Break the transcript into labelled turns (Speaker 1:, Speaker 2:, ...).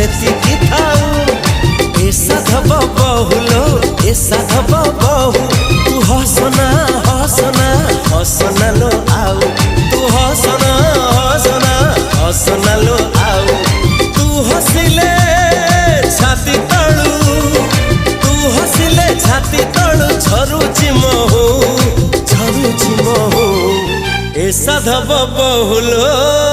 Speaker 1: सेतिकी थाऊ ए साधव बहुलो ए साधव बहु तू हसना हसना हसना लो आउ तू हसना हसना हसना लो आउ तू हसिले छाती तळू तू हसिले छाती तळू झरुची महू ए साधव बहुलो।